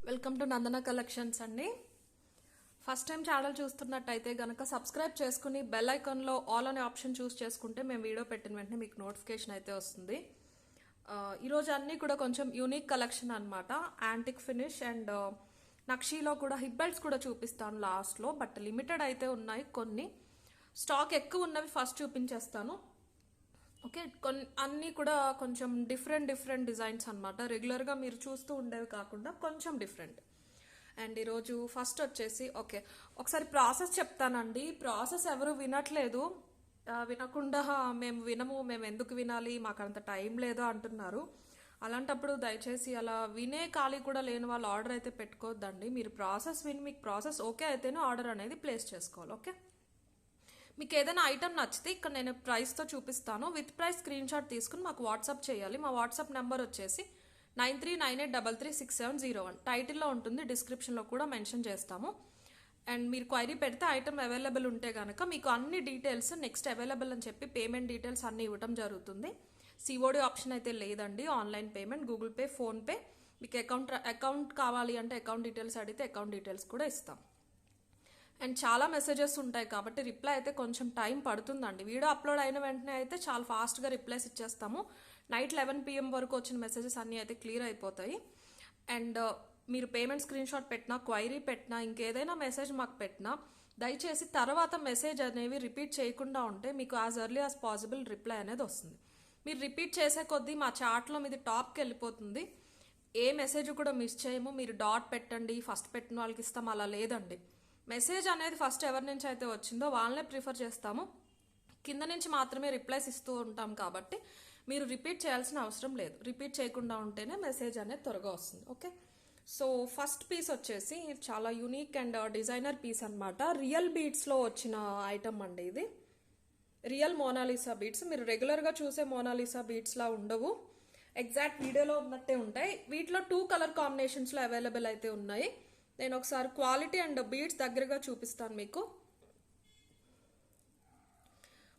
Welcome to Nandana collections అండి. First time channel చూస్తున్నట్టయితే గనక సబ్స్క్రైబ్ చేసుకుని బెల్ ఐకాన్లో ఆల్ అనే ఆప్షన్ చూస్ చేసుకుంటే మేము వీడియో పెట్టిన వెంటనే మీకు నోటిఫికేషన్ అయితే వస్తుంది. ఈరోజు అన్నీ కూడా కొంచెం యూనిక్ కలెక్షన్ అనమాట. యాంటిక్ ఫినిష్ అండ్ నక్షీలో కూడా హిప్ బెల్ట్స్ కూడా చూపిస్తాను లాస్ట్లో. బట్ లిమిటెడ్ అయితే ఉన్నాయి, కొన్ని స్టాక్ ఎక్కువ ఉన్నవి ఫస్ట్ చూపించేస్తాను. ఓకే, అన్నీ కూడా కొంచెం డిఫరెంట్ డిజైన్స్ అనమాట. రెగ్యులర్గా మీరు చూస్తూ ఉండేవి కాకుండా కొంచెం డిఫరెంట్. అండ్ ఈరోజు ఫస్ట్ వచ్చేసి ఒకసారి ప్రాసెస్ చెప్తానండి. ప్రాసెస్ ఎవరు వినట్లేదు, వినకుండా మేము ఎందుకు వినాలి, మాకు అంత టైం లేదు అంటున్నారు. అలాంటప్పుడు దయచేసి అలా వినే ఖాళీ కూడా లేని వాళ్ళు ఆర్డర్ అయితే పెట్టుకోవద్దండి. మీరు ప్రాసెస్ విని మీకు ప్రాసెస్ ఓకే అయితేనే ఆర్డర్ అనేది ప్లేస్ చేసుకోవాలి. ఓకే, మీకు ఏదైనా ఐటమ్ నచ్చితే ఇక్కడ నేను ప్రైస్తో చూపిస్తాను. విత్ ప్రైస్ స్క్రీన్ షాట్ తీసుకుని మాకు వాట్సాప్ చేయాలి. మా వాట్సాప్ నెంబర్ వచ్చేసి 9398336701. టైటిల్లో ఉంటుంది, డిస్క్రిప్షన్లో కూడా మెన్షన్ చేస్తాము. అండ్ మీరు క్వైరీ పెడితే ఐటమ్ అవైలబుల్ ఉంటే కనుక మీకు అన్ని డీటెయిల్స్ నెక్స్ట్ అవైలబుల్ అని చెప్పి పేమెంట్ డీటెయిల్స్ అన్ని ఇవ్వడం జరుగుతుంది. సిఓడి ఆప్షన్ అయితే లేదండి. Online payment, Google pay, PhonePe. మీకు అకౌంట్ కావాలి అంటే అకౌంట్ డీటెయిల్స్ అడిగితే అకౌంట్ డీటెయిల్స్ కూడా ఇస్తాం. అండ్ చాలా మెసేజెస్ ఉంటాయి కాబట్టి రిప్లై అయితే కొంచెం టైం పడుతుందండి. వీడియో అప్లోడ్ అయిన వెంటనే అయితే చాలా ఫాస్ట్గా రిప్లైస్ ఇచ్చేస్తాము. నైట్ 11 PM వరకు వచ్చిన మెసేజెస్ అన్నీ అయితే క్లియర్ అయిపోతాయి. అండ్ మీరు పేమెంట్ స్క్రీన్ షాట్ పెట్టినా, క్వైరీ పెట్టినా, ఇంకేదైనా మెసేజ్ మాకు పెట్టినా దయచేసి తర్వాత మెసేజ్ అనేవి రిపీట్ చేయకుండా ఉంటే మీకు as early as possible reply అనేది వస్తుంది. మీరు రిపీట్ చేసే కొద్దీ మా చాట్లో మీది టాప్కి వెళ్ళిపోతుంది. ఏ మెసేజ్ కూడా మిస్ చేయము. మీరు డాట్ పెట్టండి, ఫస్ట్ పెట్టిన వాళ్ళకి ఇస్తాం, అలా లేదండి. మెసేజ్ అనేది ఫస్ట్ ఎవరి నుంచి అయితే వచ్చిందో వాళ్ళనే ప్రిఫర్ చేస్తాము. కింద నుంచి మాత్రమే రిప్లైస్ ఇస్తూ ఉంటాం కాబట్టి మీరు రిపీట్ చేయాల్సిన అవసరం లేదు. రిపీట్ చేయకుండా ఉంటేనే మెసేజ్ అనేది త్వరగా వస్తుంది. ఓకే, సో ఫస్ట్ పీస్ వచ్చేసి చాలా యూనిక్ అండ్ డిజైనర్ పీస్ అనమాట. రియల్ బీడ్స్లో వచ్చిన ఐటమ్ అండి ఇది. Real Mona Lisa beads. మీరు రెగ్యులర్గా చూసే మోనాలిసా బీడ్స్లా ఉండవు, ఎగ్జాక్ట్ వీడియోలో ఉన్నట్టే ఉంటాయి. వీటిలో 2 కలర్ కాంబినేషన్స్లో అవైలబుల్ అయితే ఉన్నాయి. నేను ఒకసారి క్వాలిటీ అండ్ బీడ్స్ దగ్గరగా చూపిస్తాను మీకు.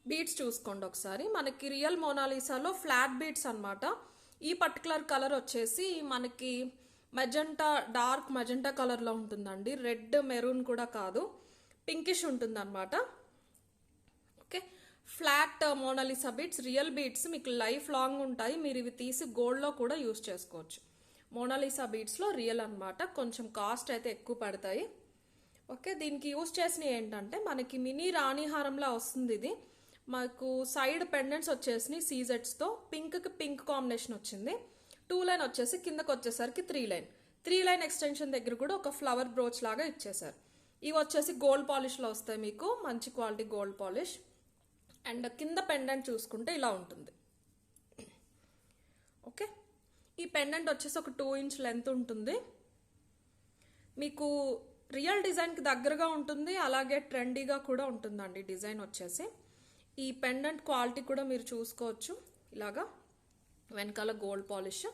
బీడ్స్ చూసుకోండి ఒకసారి. మనకి రియల్ మోనాలిసాలో ఫ్లాట్ బీడ్స్ అనమాట. ఈ పర్టికులర్ కలర్ వచ్చేసి మనకి మెజెంటా, డార్క్ మెజెంటా కలర్లో ఉంటుందండి. రెడ్ మెరూన్ కూడా కాదు, పింకిష్ ఉంటుంది అనమాట. Okay, flat Mona Lisa beads, real beads మీకు లైఫ్ లాంగ్ ఉంటాయి. మీరు ఇవి తీసి గోల్డ్లో కూడా యూస్ చేసుకోవచ్చు. మోనాలిసా బీడ్స్లో రియల్ అనమాట. కొంచెం కాస్ట్ అయితే ఎక్కువ పడతాయి. ఓకే, దీనికి యూస్ చేసినవి ఏంటంటే మనకి మినీ రాణిహారంలా వస్తుంది. ఇది మాకు సైడ్ పెండెంట్స్ వచ్చేసినాయి సీజెట్స్తో. పింక్కి పింక్ కాంబినేషన్ వచ్చింది. 2 లైన్ వచ్చేసి కిందకి వచ్చేసరికి 3 లైన్. 3 లైన్ ఎక్స్టెన్షన్ దగ్గర కూడా ఒక ఫ్లవర్ బ్రోచ్ లాగా ఇచ్చేసారు. ఇవి వచ్చేసి గోల్డ్ పాలిష్లో వస్తాయి మీకు, మంచి క్వాలిటీ గోల్డ్ పాలిష్. అండ్ కింద పెండెంట్ చూసుకుంటే ఇలా ఉంటుంది. ఓకే, ఈ పెండెంట్ వచ్చేసి ఒక 2 ఇంచ్ లెంత్ ఉంటుంది. మీకు రియల్ డిజైన్కి దగ్గరగా ఉంటుంది, అలాగే ట్రెండీగా కూడా ఉంటుందండి డిజైన్ వచ్చేసి. ఈ పెండెంట్ క్వాలిటీ కూడా మీరు చూసుకోవచ్చు. ఇలాగా వెనకాల గోల్డ్ పాలిష్.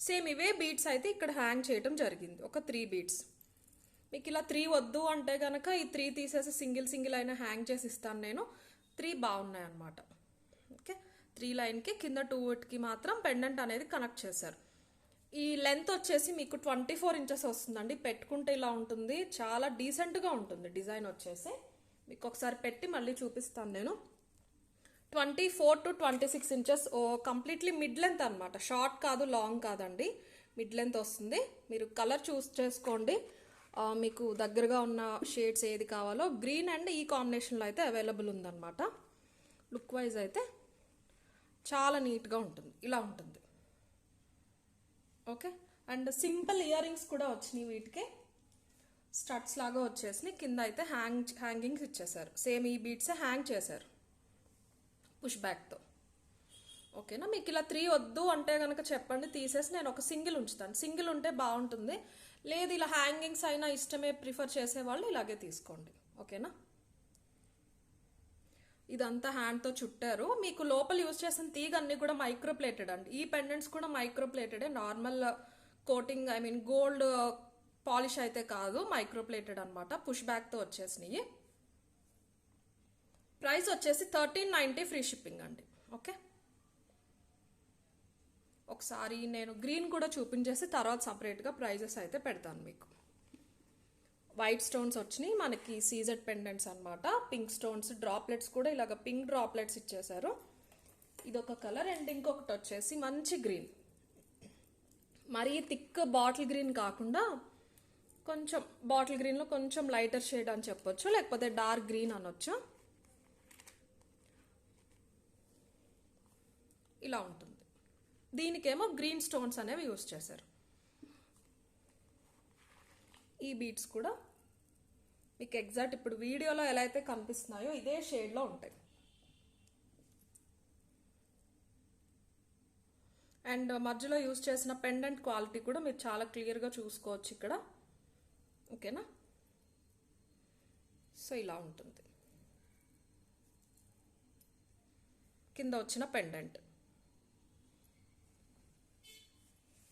సేమ్ ఇవే బీడ్స్ అయితే ఇక్కడ హ్యాంగ్ చేయడం జరిగింది. ఒక 3 బీడ్స్. మీకు ఇలా 3 వద్దు అంటే కనుక ఈ 3 తీసేసి సింగిల్ అయినా హ్యాంగ్ చేసి ఇస్తాను నేను. 3 బాగున్నాయి అన్నమాట. ఓకే, 3 లైన్కి కింద 2కి మాత్రం పెండెంట్ అనేది కనెక్ట్ చేశారు. ఈ లెంత్ వచ్చేసి మీకు 24 ఇంచెస్ వస్తుందండి. పెట్టుకుంటే ఇలా ఉంటుంది, చాలా డీసెంట్గా ఉంటుంది డిజైన్ వచ్చేసి. మీకు ఒకసారి పెట్టి మళ్ళీ చూపిస్తాను నేను. 24 to 26 inches completely mid length అనమాట. షార్ట్ కాదు, లాంగ్ కాదండి, మిడ్ లెంత్ వస్తుంది. మీరు కలర్ చూస్ చేసుకోండి, మీకు దగ్గరగా ఉన్న షేడ్స్ ఏది కావాలో. గ్రీన్ అండ్ ఈ కాంబినేషన్లో అయితే అవైలబుల్ ఉందన్నమాట. లుక్ వైజ్ అయితే చాలా నీట్గా ఉంటుంది, ఇలా ఉంటుంది. Okay, and simple ear rings కూడా వచ్చినాయి. వీటికి స్టడ్స్ లాగా వచ్చేసినాయి. కింద అయితే హ్యాంగింగ్స్ ఇచ్చేసారు. సేమ్ ఈ బీట్సే హ్యాంగ్ చేశారు పుష్ బ్యాక్తో. ఓకేనా, మీకు ఇలా 3 వద్దు అంటే కనుక చెప్పండి, తీసేసి నేను ఒక సింగిల్ ఉంచుతాను. సింగిల్ ఉంటే బాగుంటుంది. లేదు ఇలా హ్యాంగింగ్స్ అయినా ఇష్టమే ప్రిఫర్ చేసేవాళ్ళు ఇలాగే తీసుకోండి. ఓకేనా, ఇదంతా హ్యాండ్తో చుట్టారు. మీకు లోపల యూజ్ చేసిన తీగ అన్ని కూడా మైక్రోప్లేటెడ్ అండి. ఈ పెండెంట్స్ కూడా మైక్రోప్లేటెడే, నార్మల్ కోటింగ్ గోల్డ్ పాలిష్ అయితే కాదు, మైక్రోప్లేటెడ్ అనమాట. పుష్ బ్యాక్తో వచ్చేసినాయి. ప్రైస్ వచ్చేసి 1390 ఫ్రీ షిప్పింగ్ అండి. ఓకే, ఒకసారి నేను గ్రీన్ కూడా చూపించేసి తర్వాత సపరేట్గా ప్రైజెస్ అయితే పెడతాను మీకు. వైట్ స్టోన్స్ వచ్చినాయి మనకి, సీజెడ్ పెండెంట్స్ అనమాట. పింక్ స్టోన్స్ డ్రాప్లెట్స్ కూడా ఇలాగ పింక్ డ్రాప్లెట్స్ ఇచ్చేసారు. ఇదొక కలర్. అండ్ ఇంకొకటి వచ్చేసి మంచి గ్రీన్, మరీ థిక్ బాటిల్ గ్రీన్ కాకుండా కొంచెం బాటిల్ గ్రీన్లో కొంచెం లైటర్ షేడ్ అని చెప్పొచ్చు, లేకపోతే డార్క్ గ్రీన్ అనొచ్చు. ఇలా ఉంటుంది. దీనికేమో గ్రీన్ స్టోన్స్ అనేవి యూజ్ చేశారు. ఈ బీడ్స్ కూడా మీకు ఎగ్జాక్ట్ ఇప్పుడు వీడియోలో ఎలా అయితే కనిపిస్తున్నాయో ఇదే షేడ్లో ఉంటాయి. అండ్ మధ్యలో యూజ్ చేసిన పెండెంట్ క్వాలిటీ కూడా మీరు చాలా క్లియర్గా చూసుకోవచ్చు ఇక్కడ. ఓకేనా? సో ఇలా ఉంటుంది కింద వచ్చిన పెండెంట్.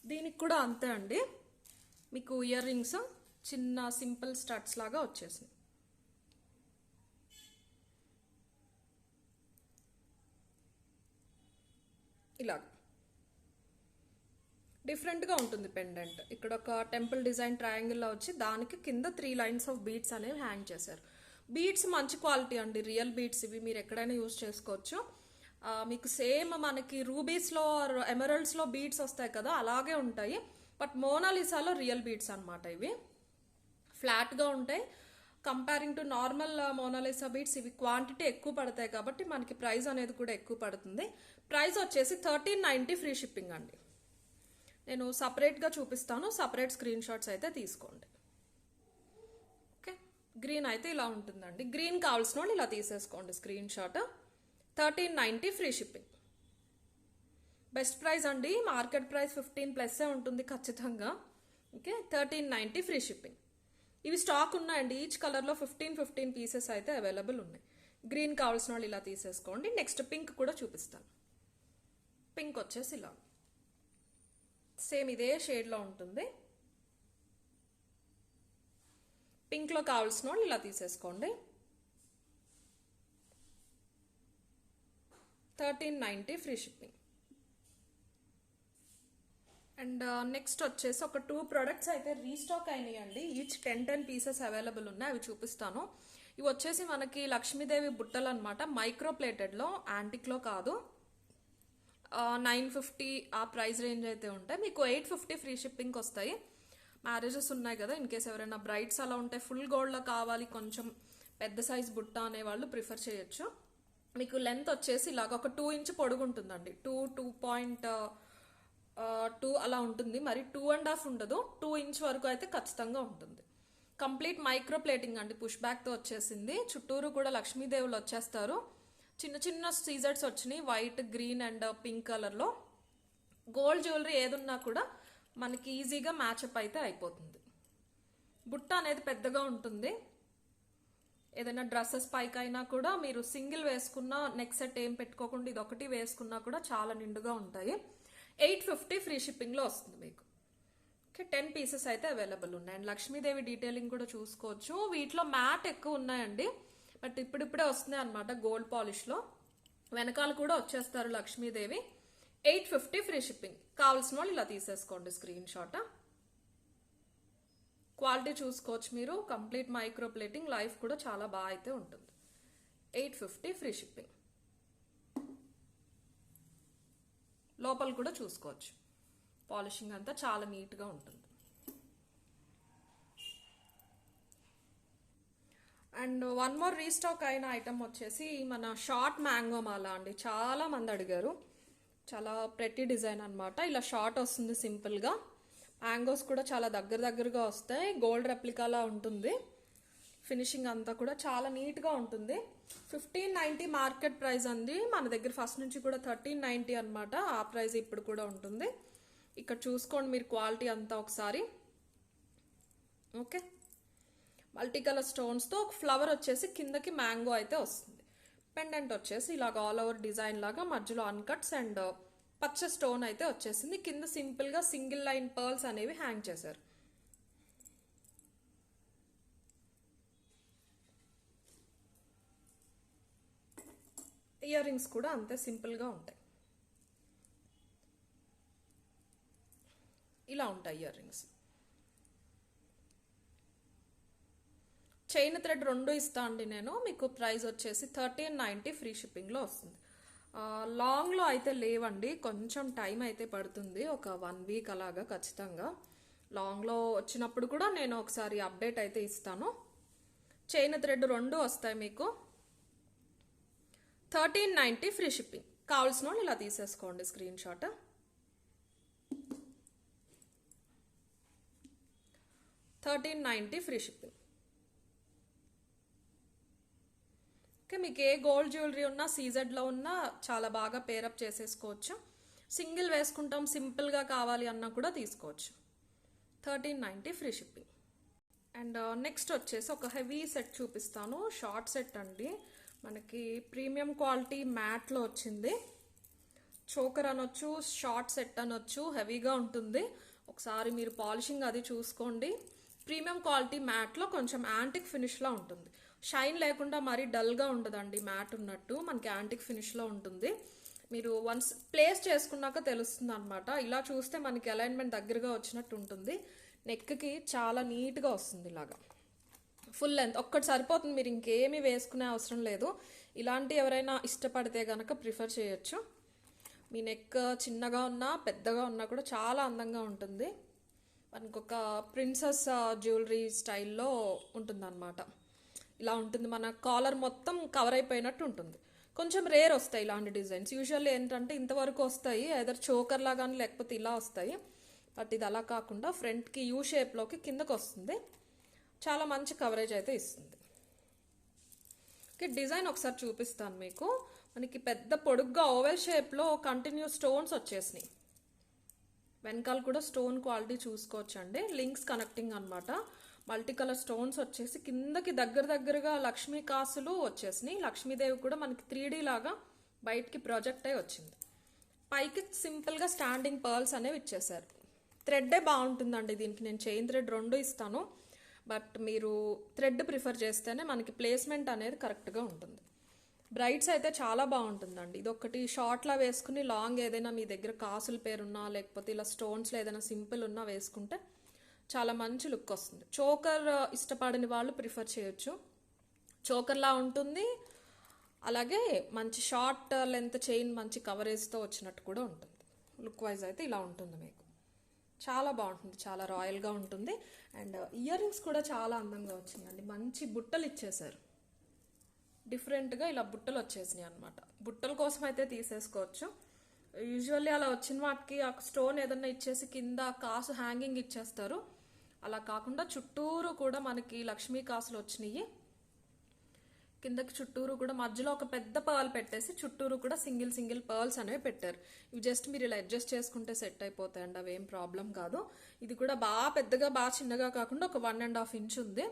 దీనికి కూడా అంతే అండి, మీకు ఇయర్ రింగ్స్ చిన్న సింపుల్ స్టడ్స్ లాగా వచ్చేసింది. ఇలా డిఫరెంట్గా ఉంటుంది పెండెంట్. ఇక్కడ ఒక టెంపుల్ డిజైన్ ట్రయాంగిల్లో వచ్చి దానికి కింద 3 లైన్స్ ఆఫ్ బీడ్స్ అనేవి హ్యాంగ్ చేశారు. బీడ్స్ మంచి క్వాలిటీ అండి, రియల్ బీడ్స్ ఇవి, మీరు ఎక్కడైనా యూజ్ చేసుకోవచ్చు. మీకు సేమ్ మనకి రూబీస్లో ఎమరల్డ్స్లో బీడ్స్ వస్తాయి కదా, అలాగే ఉంటాయి. బట్ మోనాలిసాలో రియల్ బీడ్స్ అనమాట ఇవి. ఫ్లాట్గా ఉంటాయి. Comparing to normal Mona Lisa beads ఇవి క్వాంటిటీ ఎక్కువ పడతాయి కాబట్టి మనకి ప్రైస్ అనేది కూడా ఎక్కువ పడుతుంది. ప్రైస్ వచ్చేసి 1390 ఫ్రీ షిప్పింగ్ అండి. నేను సపరేట్గా చూపిస్తాను, సపరేట్ స్క్రీన్ షాట్స్ అయితే తీసుకోండి. ఓకే, గ్రీన్ అయితే ఇలా ఉంటుందండి. గ్రీన్ కావాల్సిన వాళ్ళు ఇలా తీసేసుకోండి screen shot. 1390 free shipping. Best price అండి, మార్కెట్ ప్రైస్ 15+ ఉంటుంది ఖచ్చితంగా. Okay, 1390 free shipping. ఇవి స్టాక్ ఉన్నాయండి, ఈచ్ కలర్లో 15 పీసెస్ అయితే అవైలబుల్ ఉన్నాయి. గ్రీన్ కావాల్సిన వాళ్ళు ఇలా తీసేసుకోండి. నెక్స్ట్ పింక్ కూడా చూపిస్తాను. పింక్ వచ్చేసి ఇలా సేమ్ ఇదే షేడ్లో ఉంటుంది. పింక్లో కావాల్సిన వాళ్ళు ఇలా తీసేసుకోండి. 1390 ఫ్రీ షిప్పింగ్. అండ్ నెక్స్ట్ వచ్చేసి ఒక 2 ప్రొడక్ట్స్ అయితే రీస్టాక్ అయినాయండి. ఈచ్ 10 పీసెస్ అవైలబుల్ ఉన్నాయి, అవి చూపిస్తాను. ఇవి వచ్చేసి మనకి లక్ష్మీదేవి బుట్టలు అనమాట, మైక్రో ప్లేటెడ్లో, యాంటిక్లో కాదు. 950 ఆ ప్రైస్ రేంజ్ అయితే ఉంటాయి. మీకు 850 ఫ్రీ షిప్పింగ్కి వస్తాయి. మ్యారేజెస్ ఉన్నాయి కదా, ఇన్ కేస్ ఎవరైనా బ్రైడ్స్ అలా ఉంటే ఫుల్ గోల్డ్లో కావాలి, కొంచెం పెద్ద సైజ్ బుట్ట అనేవాళ్ళు ప్రిఫర్ చేయొచ్చు. మీకు లెంత్ వచ్చేసి ఇలాగ ఒక 2 ఇంచ్ పొడుగు ఉంటుందండి. 2.2 అలా ఉంటుంది, మరి 2.5 ఉండదు. 2 ఇంచ్ వరకు అయితే ఖచ్చితంగా ఉంటుంది. కంప్లీట్ మైక్రో ప్లేటింగ్ అండి, పుష్ బ్యాక్తో వచ్చేసింది. చుట్టూరు కూడా లక్ష్మీదేవులు వచ్చేస్తారు. చిన్న చిన్న సీజర్స్ వచ్చినాయి, వైట్, గ్రీన్ అండ్ పింక్ కలర్లో. గోల్డ్ జ్యువెలరీ ఏదున్నా కూడా మనకి ఈజీగా మ్యాచప్ అయితే అయిపోతుంది. బుట్ట అనేది పెద్దగా ఉంటుంది. ఏదైనా డ్రెస్సెస్ పైకైనా కూడా మీరు సింగిల్ వేసుకున్నా, నెక్ సెట్ ఏం పెట్టుకోకుండా ఇది ఒకటి వేసుకున్నా కూడా చాలా నిండుగా ఉంటాయి. 850 ఫ్రీ షిప్పింగ్లో వస్తుంది మీకు. ఓకే, 10 పీసెస్ అయితే అవైలబుల్ ఉన్నాయి. అండ్ లక్ష్మీదేవి డీటెయిలింగ్ కూడా చూసుకోవచ్చు. వీటిలో మ్యాట్ ఎక్కువ ఉన్నాయండి, బట్ ఇప్పుడిప్పుడే వస్తున్నాయి అనమాట గోల్డ్ పాలిష్లో. వెనకాల కూడా వచ్చేస్తారు లక్ష్మీదేవి. 850 free shipping. కావాల్సిన వాళ్ళు ఇలా తీసేసుకోండి స్క్రీన్ షాట్. క్వాలిటీ చూసుకోవచ్చు మీరు. కంప్లీట్ మైక్రో ప్లేటింగ్, లైఫ్ కూడా చాలా బాగా అయితే ఉంటుంది. 850 ఫ్రీ షిప్పింగ్. లోపల కూడా చూసుకోవచ్చు, పాలిషింగ్ అంతా చాలా నీట్గా ఉంటుంది. అండ్ 1 మోర్ రీస్టాక్ అయిన ఐటమ్ వచ్చేసి మన షార్ట్ మ్యాంగో మాల అండి. చాలా మంది అడిగారు. చాలా ప్రెటీ డిజైన్ అనమాట. ఇలా షార్ట్ వస్తుంది సింపుల్గా. మ్యాంగోస్ కూడా చాలా దగ్గరగా వస్తాయి. గోల్డ్ రెప్లికాలా ఉంటుంది. ఫినిషింగ్ అంతా కూడా చాలా నీట్గా ఉంటుంది. 1590 మార్కెట్ ప్రైస్ అండి. మన దగ్గర ఫస్ట్ నుంచి కూడా 1390 అనమాట. ఆ ప్రైస్ ఇప్పుడు కూడా ఉంటుంది. ఇక్కడ చూసుకోండి మీరు క్వాలిటీ అంతా ఒకసారి. ఓకే, మల్టీ కలర్ స్టోన్స్తో ఒక ఫ్లవర్ వచ్చేసి కిందకి మ్యాంగో అయితే వస్తుంది. పెండెంట్ వచ్చేసి ఇలాగ ఆల్ ఓవర్ డిజైన్ లాగా, మధ్యలో అన్కట్స్ అండ్ పచ్చ స్టోన్ అయితే వచ్చేసింది. కింద సింపుల్గా సింగిల్ లైన్ పర్ల్స్ అనేవి హ్యాంగ్ చేశారు. ఇయర్ రింగ్స్ కూడా అంతే సింపుల్గా ఉంటాయి. ఇలా ఉంటాయి ఇయర్ రింగ్స్. చైన్ థ్రెడ్ 2 ఇస్తా అండి నేను. మీకు ప్రైస్ వచ్చేసి 1390 ఫ్రీ షిప్పింగ్లో వస్తుంది. లాంగ్లో అయితే లేవండి, కొంచెం టైం అయితే పడుతుంది, ఒక 1 వీక్ అలాగా ఖచ్చితంగా. లాంగ్లో వచ్చినప్పుడు కూడా నేను ఒకసారి అప్డేట్ అయితే ఇస్తాను. చైన్ థ్రెడ్ 2 వస్తాయి మీకు. 1390 ఫ్రీ షిప్పింగ్. కావాల్సిన వాళ్ళు ఇలా తీసేసుకోండి screen shot. 1390 free shipping. Okay, మీకు ఏ గోల్డ్ జ్యువెలరీ ఉన్నా సీజెడ్లో ఉన్నా చాలా బాగా పేరప్ చేసేసుకోవచ్చు. సింగిల్ వేసుకుంటాం సింపుల్గా కావాలి అన్నా కూడా తీసుకోవచ్చు. 1390 ఫ్రీ షిప్పింగ్. అండ్ నెక్స్ట్ వచ్చేసి ఒక హెవీ సెట్ చూపిస్తాను. షార్ట్ సెట్ అండి, మనకి ప్రీమియం క్వాలిటీ మ్యాట్లో వచ్చింది. చోకర్ అనొచ్చు, షార్ట్ సెట్ అనొచ్చు, హెవీగా ఉంటుంది. ఒకసారి మీరు పాలిషింగ్ అది చూసుకోండి. ప్రీమియం క్వాలిటీ మ్యాట్లో కొంచెం యాంటిక్ ఫినిష్లో ఉంటుంది. షైన్ లేకుండా మరీ డల్గా ఉండదండి, మ్యాట్ ఉన్నట్టు మనకి యాంటిక్ ఫినిష్లో ఉంటుంది. మీరు వన్స్ ప్లేస్ చేసుకున్నాక తెలుస్తుంది అనమాట. ఇలా చూస్తే మనకి అలైన్మెంట్ దగ్గరగా వచ్చినట్టు ఉంటుంది. నెక్కి చాలా నీట్గా వస్తుంది ఇలాగా. ఫుల్ లెంత్ ఒక్కటి సరిపోతుంది, మీరు ఇంకేమీ వేసుకునే అవసరం లేదు. ఇలాంటి ఎవరైనా ఇష్టపడితే కనుక ప్రిఫర్ చేయొచ్చు. మీ నెక్ చిన్నగా ఉన్నా పెద్దగా ఉన్నా కూడా చాలా అందంగా ఉంటుంది. మనకు ఒక ప్రిన్సెస్ జ్యువెలరీ స్టైల్లో ఉంటుందన్నమాట. ఇలా ఉంటుంది, మన కాలర్ మొత్తం కవర్ అయిపోయినట్టు ఉంటుంది. కొంచెం రేర్ వస్తాయి ఇలాంటి డిజైన్స్. యూజువల్లీ ఏంటంటే ఇంతవరకు వస్తాయి, ఎదర్ చోకర్ లాగానే లేకపోతే ఇలా వస్తాయి. బట్ ఇది అలా కాకుండా ఫ్రంట్కి యూ షేప్లోకి కిందకు వస్తుంది. చాలా మంచి కవరేజ్ అయితే ఇస్తుంది. ఓకే, డిజైన్ ఒకసారి చూపిస్తాను మీకు. మనకి పెద్ద పొడుగ్గా ఓవెల్ షేప్లో కంటిన్యూ స్టోన్స్ వచ్చేసినాయి. వెనకాల కూడా స్టోన్ క్వాలిటీ చూసుకోవచ్చండి. లింక్స్ కనెక్టింగ్ అనమాట. మల్టీ కలర్ స్టోన్స్ వచ్చేసి కిందకి దగ్గరగా లక్ష్మీ కాసులు వచ్చేసినాయి. లక్ష్మీదేవి కూడా మనకి 3D లాగా బయటికి ప్రొజెక్ట్ అయి వచ్చింది. పైకి సింపుల్గా స్టాండింగ్ పర్ల్స్ అనేవి ఇచ్చేసారు. థ్రెడ్డే బాగుంటుందండి దీనికి. నేను చైన్ థ్రెడ్ 2 ఇస్తాను, బట్ మీరు థ్రెడ్ ప్రిఫర్ చేస్తేనే మనకి ప్లేస్మెంట్ అనేది కరెక్ట్గా ఉంటుంది. బ్రైడ్స్ అయితే చాలా బాగుంటుందండి. ఇది ఒకటి షార్ట్లా వేసుకుని లాంగ్ ఏదైనా మీ దగ్గర కాసుల పేరున్నా లేకపోతే ఇలా స్టోన్స్లో ఏదైనా సింపుల్ ఉన్నా వేసుకుంటే చాలా మంచి లుక్ వస్తుంది. చోకర్ ఇష్టపడని వాళ్ళు ప్రిఫర్ చేయొచ్చు. చోకర్లా ఉంటుంది, అలాగే మంచి షార్ట్ లెంత్ చైన్ మంచి కవరేజ్తో వచ్చినట్టు కూడా ఉంటుంది. లుక్ వైజ్ అయితే ఇలా ఉంటుంది మీకు. చాలా బాగుంటుంది, చాలా రాయల్గా ఉంటుంది. అండ్ ఇయర్ రింగ్స్ కూడా చాలా అందంగా వచ్చినాయండి. మంచి బుట్టలు ఇచ్చేసారు, డిఫరెంట్గా ఇలా బుట్టలు వచ్చేసినాయి అనమాట. బుట్టల కోసం అయితే తీసేసుకోవచ్చు. యూజువల్లీ అలా వచ్చిన వాటికి ఆ స్టోన్ ఏదన్నా ఇచ్చేసి కింద కాసు హ్యాంగింగ్ ఇచ్చేస్తారు. అలా కాకుండా చుట్టూరు కూడా మనకి లక్ష్మీ కాసులు వచ్చినాయి. కిందకి చుట్టూరు కూడా మధ్యలో ఒక పెద్ద పర్ల్ పెట్టేసి చుట్టూరు కూడా సింగిల్ పర్ల్స్ అనేవి పెట్టారు. ఇవి జస్ట్ మీరు ఇలా అడ్జస్ట్ చేసుకుంటే సెట్ అయిపోతాయండి, అవేం ప్రాబ్లం కాదు. ఇది కూడా బాగా పెద్దగా బాగా చిన్నగా కాకుండా ఒక 1.5 ఇంచ్ ఉంది.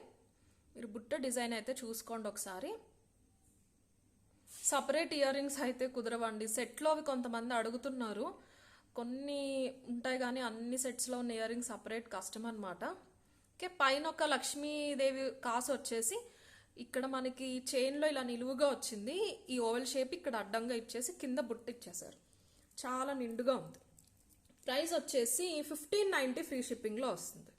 మీరు బుట్ట డిజైన్ అయితే చూసుకోండి ఒకసారి. సపరేట్ ఇయర్ రింగ్స్ అయితే కుదరవండి. సెట్లో అవి కొంతమంది అడుగుతున్నారు, కొన్ని ఉంటాయి కానీ అన్ని సెట్స్లో ఉన్న ఇయర్ రింగ్స్ సపరేట్ కష్టం అనమాట. ఓకే, పైన ఒక లక్ష్మీదేవి కాసు వచ్చేసి ఇక్కడ మనకి చైన్లో ఇలా నిలువుగా వచ్చింది. ఈ ఓవెల్ షేప్ ఇక్కడ అడ్డంగా ఇచ్చేసి కింద బుట్ట ఇచ్చేసారు. చాలా నిండుగా ఉంది. ప్రైస్ వచ్చేసి 1590 ఫ్రీ షిప్పింగ్లో వస్తుంది.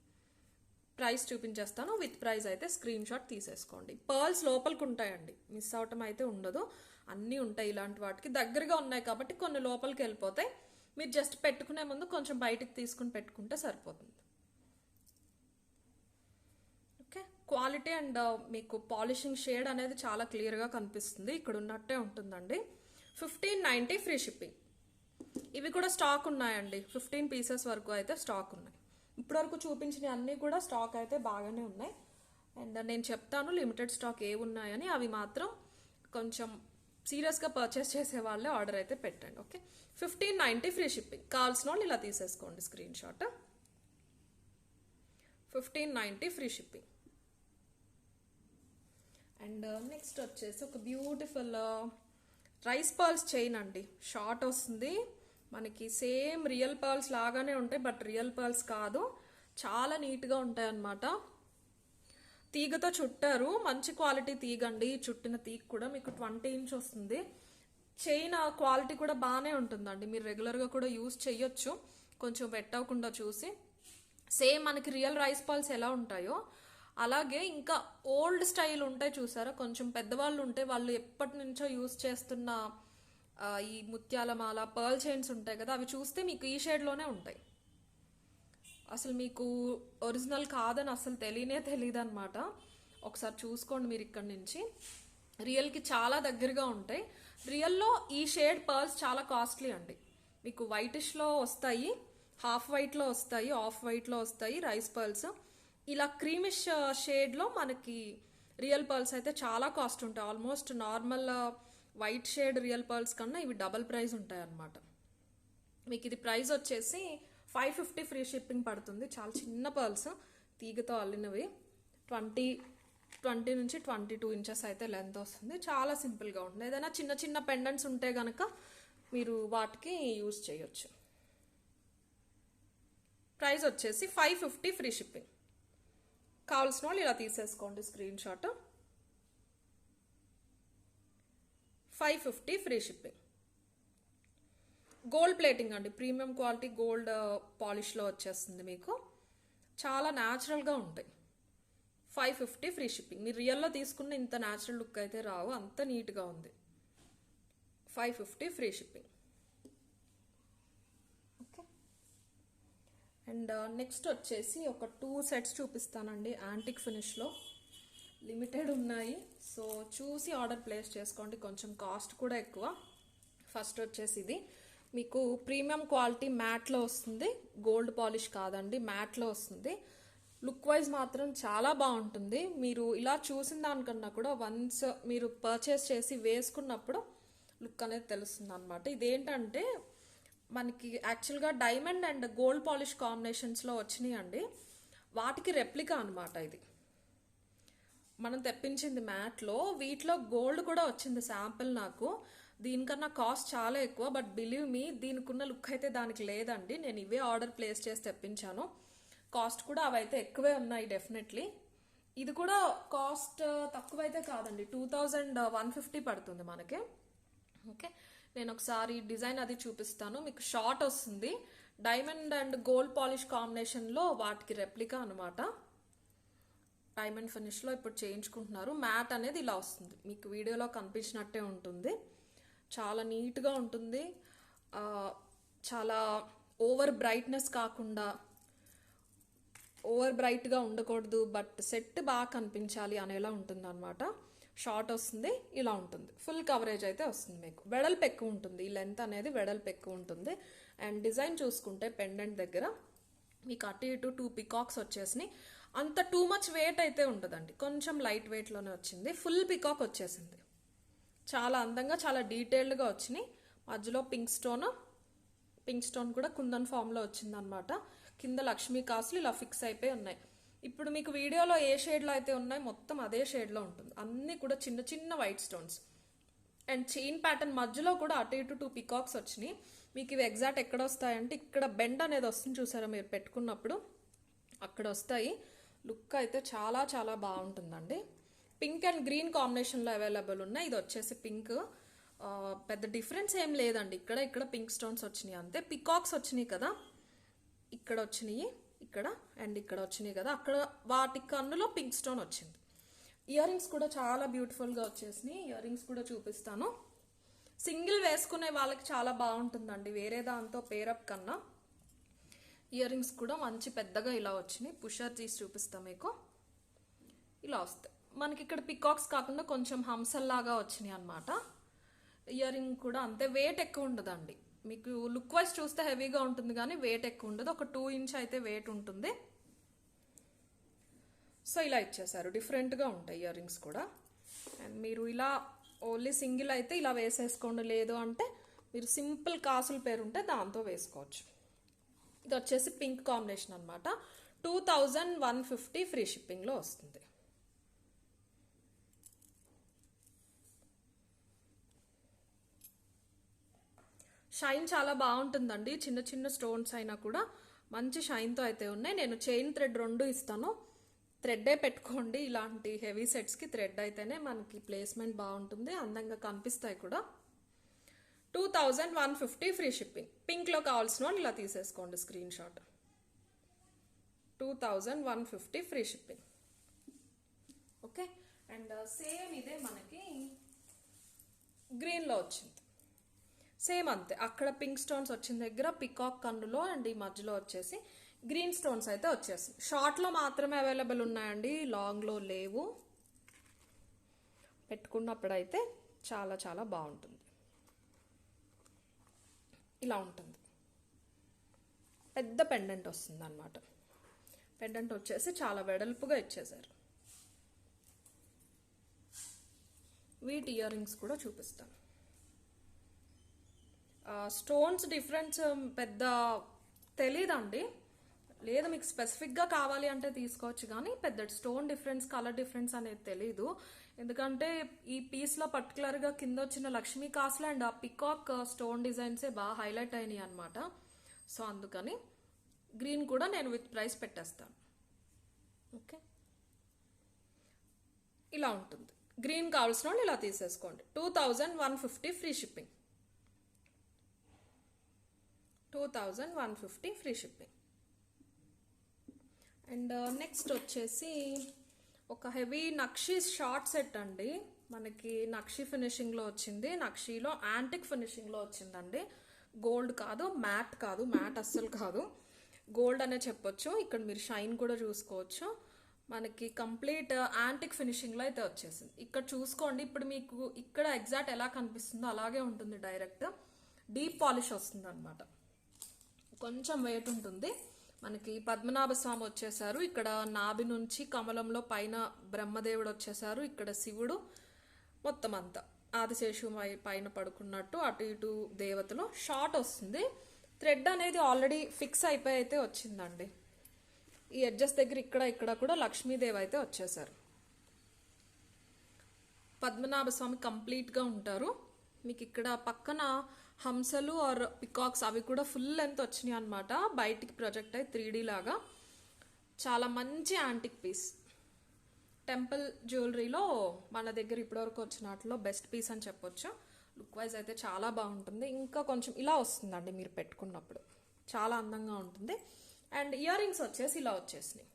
ప్రైస్ చూపించేస్తాను, విత్ ప్రైస్ అయితే స్క్రీన్ షాట్ తీసేసుకోండి. పర్ల్స్ లోపలికి ఉంటాయండి, మిస్ అవటం అయితే ఉండదు. అన్నీ ఉంటాయి ఇలాంటి వాటికి. దగ్గరగా ఉన్నాయి కాబట్టి కొన్ని లోపలికి వెళ్ళిపోతాయి. మీరు జస్ట్ పెట్టుకునే ముందు కొంచెం బయటికి తీసుకుని పెట్టుకుంటే సరిపోతుంది. ఓకే, క్వాలిటీ అండ్ మీకు పాలిషింగ్ షేడ్ అనేది చాలా క్లియర్గా కనిపిస్తుంది. ఇక్కడ ఉన్నట్టే ఉంటుందండి. 1590 ఫ్రీ షిప్పింగ్. ఇవి కూడా స్టాక్ ఉన్నాయండి, 15 పీసెస్ వరకు అయితే స్టాక్ ఉన్నాయి. ఇప్పటివరకు చూపించిన అన్నీ కూడా స్టాక్ అయితే బాగానే ఉన్నాయి. అండ్ నేను చెప్తాను లిమిటెడ్ స్టాక్ ఏ ఉన్నాయని. అవి మాత్రం కొంచెం సీరియస్గా పర్చేస్ చేసే వాళ్ళే ఆర్డర్ అయితే పెట్టండి. Okay, 1590 free shipping. కావాల్సిన వాళ్ళు ఇలా తీసేసుకోండి screen shot. 1590 free shipping. And next వచ్చేసి ఒక బ్యూటిఫుల్ రైస్ పర్ల్స్ చైన్ అండి. షార్ట్ వస్తుంది మనకి, సేమ్ రియల్ పర్ల్స్ లాగానే ఉంటాయి, బట్ రియల్ పర్ల్స్ కాదు. చాలా నీట్గా ఉంటాయి అన్నమాట. తీగతో చుట్టారు, మంచి క్వాలిటీ తీగ అండి. చుట్టిన తీగ కూడా మీకు 20 ఇంచ్ వస్తుంది. చైన్ క్వాలిటీ కూడా బాగానే ఉంటుందండి. మీరు రెగ్యులర్గా కూడా యూస్ చేయొచ్చు, కొంచెం వెట్ అవ్వకుండా చూసి. సేమ్ మనకి రియల్ రైస్ పర్ల్స్ ఎలా ఉంటాయో అలాగే ఇంకా ఓల్డ్ స్టైల్ ఉంటాయి చూసారా, కొంచెం పెద్దవాళ్ళు ఉంటే వాళ్ళు ఎప్పటి నుంచో యూస్ చేస్తున్న ఈ ముత్యాల మాల పర్ల్ చైన్స్ ఉంటాయి కదా, అవి చూస్తే మీకు ఈ షేడ్లోనే ఉంటాయి. అసలు మీకు ఒరిజినల్ కాదని అసలు తెలియదు అనమాట. ఒకసారి చూసుకోండి మీరు ఇక్కడ నుంచి. రియల్కి చాలా దగ్గరగా ఉంటాయి. రియల్లో ఈ షేడ్ పర్ల్స్ చాలా కాస్ట్లీ అండి. మీకు వైటిష్లో వస్తాయి, హాఫ్ వైట్లో వస్తాయి, ఆఫ్ వైట్లో వస్తాయి రైస్ పర్ల్స్. ఇలా క్రీమిష్ షేడ్లో మనకి రియల్ పర్ల్స్ అయితే చాలా కాస్ట్ ఉంటాయి. Almost normal white shade real pearls కన్నా ఇవి డబల్ ప్రైస్ ఉంటాయి అన్నమాట. మీకు ఇది ప్రైస్ వచ్చేసి 550 ఫ్రీ షిప్పింగ్ పడుతుంది. చాలా చిన్న పర్ల్స్, తీగతో అల్లినవి. 20 నుంచి 22 ఇంచెస్ అయితే లెంత్ వస్తుంది. చాలా సింపుల్గా ఉంటుంది. ఏదైనా చిన్న చిన్న పెండెంట్స్ ఉంటే కనుక మీరు వాటికి యూజ్ చేయొచ్చు. ప్రైస్ వచ్చేసి 550 ఫ్రీ షిప్పింగ్. కావాల్సిన వాళ్ళు ఇలా తీసేసుకోండి screen shot. 550 free shipping. Gold plating అండి, ప్రీమియం క్వాలిటీ గోల్డ్ పాలిష్లో వచ్చేస్తుంది మీకు. చాలా న్యాచురల్గా ఉంటాయి. 550 ఫ్రీ షిప్పింగ్. మీరు రియల్లో తీసుకున్న ఇంత న్యాచురల్ లుక్ అయితే రావు, అంత నీట్గా ఉంది. 550 free shipping. Okay. And next వచ్చేసి ఒక 2 సెట్స్ చూపిస్తానండి యాంటిక్ ఫినిష్లో. లిమిటెడ్ ఉన్నాయి, సో చూసి ఆర్డర్ ప్లేస్ చేసుకోండి. కొంచెం కాస్ట్ కూడా ఎక్కువ. ఫస్ట్ వచ్చేసి ఇది మీకు ప్రీమియం క్వాలిటీ మ్యాట్లో వస్తుంది, గోల్డ్ పాలిష్ కాదండి, మ్యాట్లో వస్తుంది. లుక్ వైజ్ మాత్రం చాలా బాగుంటుంది. మీరు ఇలా చూసిన దానికన్నా కూడా వన్స్ మీరు పర్చేస్ చేసి వేసుకున్నప్పుడు లుక్ అనేది తెలుస్తుంది అనమాట. ఇదేంటంటే మనకి యాక్చువల్గా డైమండ్ అండ్ గోల్డ్ పాలిష్ కాంబినేషన్స్లో వచ్చినాయి అండి. వాటికి రెప్లికా అనమాట ఇది. మనం తెప్పించింది మ్యాట్లో, వీటిలో గోల్డ్ కూడా వచ్చింది శాంపిల్ నాకు. దీనికన్నా కాస్ట్ చాలా ఎక్కువ, బట్ బిలీవ్ మీ దీనికి ఉన్న లుక్ అయితే దానికి లేదండి. నేను ఇవే ఆర్డర్ ప్లేస్ చేసి తెప్పించాను. కాస్ట్ కూడా అవైతే ఎక్కువే ఉన్నాయి డెఫినెట్లీ. ఇది కూడా కాస్ట్ తక్కువైతే కాదండి, 2150 పడుతుంది మనకి. ఓకే, నేను ఒకసారి డిజైన్ అది చూపిస్తాను మీకు. షార్ట్ వస్తుంది, డైమండ్ అండ్ గోల్డ్ పాలిష్ కాంబినేషన్లో వాటికి రెప్లికా అనమాట. డైమండ్ ఫినిష్లో ఇప్పుడు చేయించుకుంటున్నారు. మ్యాట్ అనేది ఇలా వస్తుంది, మీకు వీడియోలో కనిపించినట్టే ఉంటుంది. చాలా నీట్గా ఉంటుంది. చాలా ఓవర్ బ్రైట్నెస్ కాకుండా, ఓవర్ బ్రైట్గా ఉండకూడదు, బట్ సెట్ బాగా కనిపించాలి అనేలా ఉంటుంది అనమాట. షార్ట్ వస్తుంది, ఇలా ఉంటుంది. ఫుల్ కవరేజ్ అయితే వస్తుంది మీకు. వెడల్పు ఎక్కువ ఉంటుంది, ఈ లెంత్ అనేది వెడల్పు ఎక్కువ ఉంటుంది. అండ్ డిజైన్ చూసుకుంటే పెండెంట్ దగ్గర మీకు అటు ఇటు 2 పికాక్స్ వచ్చేసినాయి. అంత టూ మచ్ వెయిట్ అయితే ఉండదండి, కొంచెం లైట్ వెయిట్లోనే వచ్చింది. ఫుల్ పికాక్ వచ్చేసింది, చాలా అందంగా చాలా డీటెయిల్డ్గా వచ్చినాయి. మధ్యలో పింక్ స్టోన్ కూడా కుందన్ ఫామ్లో వచ్చిందనమాట. కింద లక్ష్మీ కాసులు ఇలా ఫిక్స్ అయిపోయి ఉన్నాయి. ఇప్పుడు మీకు వీడియోలో ఏ షేడ్లో అయితే ఉన్నాయి మొత్తం అదే షేడ్లో ఉంటుంది. అన్నీ కూడా చిన్న చిన్న white stones. And chain pattern మధ్యలో కూడా అటు ఇటు 2 పికాక్స్ వచ్చినాయి. మీకు ఇవి ఎగ్జాక్ట్ ఎక్కడ వస్తాయంటే ఇక్కడ బెండ్ అనేది వస్తుంది చూసారా, మీరు పెట్టుకున్నప్పుడు అక్కడ వస్తాయి. లుక్ అయితే చాలా చాలా బాగుంటుందండి. పింక్ అండ్ గ్రీన్ కాంబినేషన్లో అవైలబుల్ ఉన్నాయి. ఇది వచ్చేసి పింక్. పెద్ద డిఫరెన్స్ ఏం లేదండి, ఇక్కడ పింక్ స్టోన్స్ వచ్చినాయి అంతే. పికాక్స్ వచ్చినాయి కదా, ఇక్కడ వచ్చినాయి, ఇక్కడ అండ్ ఇక్కడ వచ్చినాయి కదా, అక్కడ వాటి కన్నులో పింక్ స్టోన్ వచ్చింది. ఇయర్ రింగ్స్ కూడా చాలా బ్యూటిఫుల్గా వచ్చేసినాయి. ఇయర్ రింగ్స్ కూడా చూపిస్తాను. సింగిల్ వేసుకునే వాళ్ళకి చాలా బాగుంటుందండి, వేరే దాంతో పేరప్ కన్నా. ఇయర్ రింగ్స్ కూడా మంచి పెద్దగా ఇలా వచ్చినాయి. పుషర్ తీసి చూపిస్తాం మీకు. ఇలా వస్తాయి మనకి. ఇక్కడ పికాక్స్ కాకుండా కొంచెం హంసల్లాగా వచ్చినాయి అనమాట. ఇయర్ రింగ్ కూడా అంతే, వెయిట్ ఎక్కువ ఉండదండి. మీకు లుక్ వైజ్ చూస్తే హెవీగా ఉంటుంది కానీ వెయిట్ ఎక్కువ ఉండదు. ఒక 2 ఇంచ్ అయితే వెయిట్ ఉంటుంది. సో ఇలా ఇచ్చేసారు, డిఫరెంట్గా ఉంటాయి ఇయర్ రింగ్స్ కూడా. అండ్ మీరు ఇలా ఓన్లీ సింగిల్ అయితే ఇలా వేసేసుకోండి, లేదు అంటే మీరు సింపుల్ కాసుల పేరు ఉంటే దాంతో వేసుకోవచ్చు. ఇది వచ్చేసి పింక్ కాంబినేషన్ అనమాట. 2150 ఫ్రీ షిప్పింగ్లో వస్తుంది. షైన్ చాలా బాగుంటుందండి. చిన్న చిన్న స్టోన్స్ అయినా కూడా మంచి షైన్తో అయితే ఉన్నాయి. నేను చైన్ థ్రెడ్ 2 ఇస్తాను, థ్రెడ్డే పెట్టుకోండి. ఇలాంటి హెవీ సెట్స్కి థ్రెడ్ అయితేనే మనకి ప్లేస్మెంట్ బాగుంటుంది, అందంగా కనిపిస్తాయి కూడా. 2150 ఫ్రీ షిప్పింగ్. పింక్లో కావాల్సిన వాళ్ళు ఇలా తీసేసుకోండి screen shot. 2150 free shipping. Okay, and same ఇదే మనకి గ్రీన్లో వచ్చింది. సేమ్ అంతే, అక్కడ పింక్ స్టోన్స్ వచ్చిన దగ్గర పికాక్ కన్నులో అండ్ ఈ మధ్యలో వచ్చేసి గ్రీన్ స్టోన్స్ అయితే వచ్చేసింది. షార్ట్లో మాత్రమే అవైలబుల్ ఉన్నాయండి, లాంగ్లో లేవు. పెట్టుకున్నప్పుడైతే చాలా చాలా బాగుంటుంది. ఇలా ఉంటుంది, పెద్ద పెండెంట్ వస్తుంది అన్నమాట. పెండెంట్ వచ్చేసి చాలా వెడల్పుగా ఇచ్చేసారు. వీటి ఇయర్ రింగ్స్ కూడా చూపిస్తాను. స్టోన్స్ డిఫరెన్స్ పెద్ద తెలీదండి, లేదా మీకు స్పెసిఫిక్గా కావాలి అంటే తీసుకోవచ్చు, కానీ పెద్ద స్టోన్ డిఫరెన్స్ కలర్ డిఫరెన్స్ అనేది తెలీదు. ఎందుకంటే ఈ పీస్లో పర్టికులర్గా కింద వచ్చిన లక్ష్మీ కాసులు అండ్ ఆ పికాక్ స్టోన్ డిజైన్సే బాగా హైలైట్ అయినాయి అనమాట. సో అందుకని గ్రీన్ కూడా నేను విత్ ప్రైస్ పెట్టేస్తాను. ఓకే, ఇలా ఉంటుంది. గ్రీన్ కావాల్సిన వాళ్ళు ఇలా తీసేసుకోండి. 2150 free shipping. 2150 free shipping. And next వచ్చేసి ఒక హెవీ నక్షీ షార్ట్ సెట్ అండి. మనకి నక్షీ ఫినిషింగ్లో వచ్చింది, నక్షీలో యాంటిక్ ఫినిషింగ్లో వచ్చిందండి. గోల్డ్ కాదు, మ్యాట్ కాదు, మ్యాట్ అస్సలు కాదు, గోల్డ్ అనే చెప్పొచ్చు. ఇక్కడ మీరు షైన్ కూడా చూసుకోవచ్చు. మనకి కంప్లీట్ యాంటిక్ ఫినిషింగ్లో అయితే వచ్చేసింది. ఇక్కడ చూసుకోండి, ఇప్పుడు మీకు ఇక్కడ ఎగ్జాక్ట్ ఎలా కనిపిస్తుందో అలాగే ఉంటుంది. డైరెక్ట్ డీప్ పాలిష్ వస్తుంది అనమాట. కొంచెం వెయిట్ ఉంటుంది. మనకి పద్మనాభ స్వామి వచ్చేసారు, ఇక్కడ నాభి నుంచి కమలంలో పైన బ్రహ్మదేవుడు వచ్చేసారు, ఇక్కడ శివుడు, మొత్తం అంతా ఆదిశేషు పైన పడుకున్నట్టు అటు ఇటు దేవతలు. షార్ట్ వస్తుంది. థ్రెడ్ అనేది ఆల్రెడీ ఫిక్స్ అయిపోయి అయితే వచ్చిందండి. ఈ ఎడ్జెస్ దగ్గర ఇక్కడ కూడా లక్ష్మీదేవి అయితే వచ్చేసారు. పద్మనాభ స్వామి కంప్లీట్గా ఉంటారు. మీకు ఇక్కడ పక్కన హంసలు ఆర్ పికాక్స్ అవి కూడా ఫుల్ లెంత్ వచ్చినాయి అనమాట. బయటికి ప్రొజెక్ట్ అయ్యి 3D లాగా. చాలా మంచి యాంటిక్ పీస్. టెంపుల్ జ్యువెలరీలో మన దగ్గర ఇప్పటివరకు వచ్చినట్లో బెస్ట్ పీస్ అని చెప్పొచ్చు. లుక్ వైజ్ అయితే చాలా బాగుంటుంది. ఇంకా కొంచెం ఇలా వస్తుందండి మీరు పెట్టుకున్నప్పుడు, చాలా అందంగా ఉంటుంది. అండ్ ఇయర్ రింగ్స్ వచ్చేసి ఇలా వచ్చేసినాయి.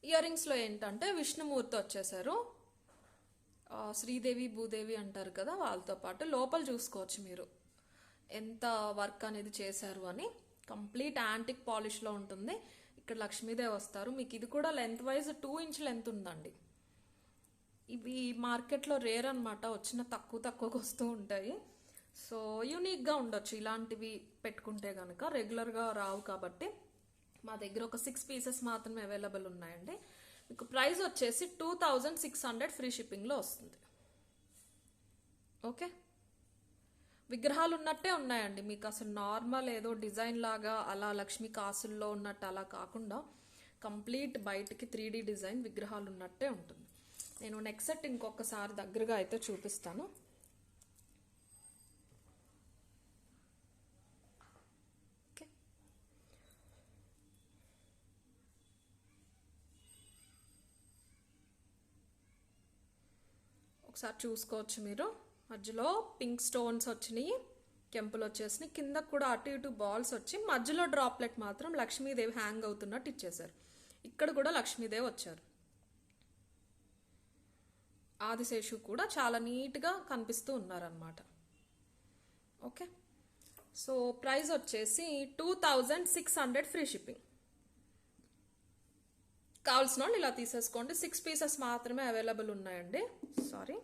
ఇయర్ రింగ్స్లో ఏంటంటే విష్ణుమూర్తి వచ్చేసారు, శ్రీదేవి భూదేవి అంటారు కదా, వాళ్ళతో పాటు లోపల చూసుకోవచ్చు మీరు ఎంత వర్క్ అనేది చేశారు అని. కంప్లీట్ యాంటిక్ పాలిష్లో ఉంటుంది. ఇక్కడ లక్ష్మీదేవి వస్తారు. మీకు ఇది కూడా లెంత్ వైజ్ 2 ఇంచ్ లెంత్ ఉందండి. ఇవి మార్కెట్లో రేర్ అనమాట, వచ్చిన తక్కువకి వస్తూ ఉంటాయి. సో యూనిక్గా ఉండొచ్చు ఇలాంటివి పెట్టుకుంటే కనుక, రెగ్యులర్గా రావు కాబట్టి. మా దగ్గర ఒక 6 పీసెస్ మాత్రమే అవైలబుల్ ఉన్నాయండి. మీకు ప్రైస్ వచ్చేసి 2600 ఫ్రీ షిప్పింగ్లో వస్తుంది. ఓకే, విగ్రహాలు ఉన్నట్టే ఉన్నాయండి. మీకు అసలు నార్మల్ ఏదో డిజైన్ లాగా అలా లక్ష్మీ కాసుల్లో ఉన్నట్టు అలా కాకుండా కంప్లీట్ బయటికి 3D డిజైన్ విగ్రహాలు ఉన్నట్టే ఉంటుంది. నేను నెక్స్ట్ సెట్ ఇంకొకసారి దగ్గరగా అయితే చూపిస్తాను. ఓకే, ఒకసారి చూసుకోవచ్చు మీరు. మధ్యలో పింక్ స్టోన్స్ వచ్చినాయి, కెంపులు వచ్చేసినాయి, కింద కూడా అటు ఇటు బాల్స్ వచ్చి మధ్యలో డ్రాప్లెట్ మాత్రం లక్ష్మీదేవి హ్యాంగ్ అవుతున్నట్టు ఇచ్చేసారు. ఇక్కడ కూడా లక్ష్మీదేవి వచ్చారు. ఆదిశేషు కూడా చాలా నీట్గా కనిపిస్తూ ఉన్నారనమాట. ఓకే, సో ప్రైస్ వచ్చేసి 2600 ఫ్రీ షిప్పింగ్. కావాల్సిన వాళ్ళు ఇలా తీసేసుకోండి. 6 పీసెస్ మాత్రమే అవైలబుల్ ఉన్నాయండి. Sorry,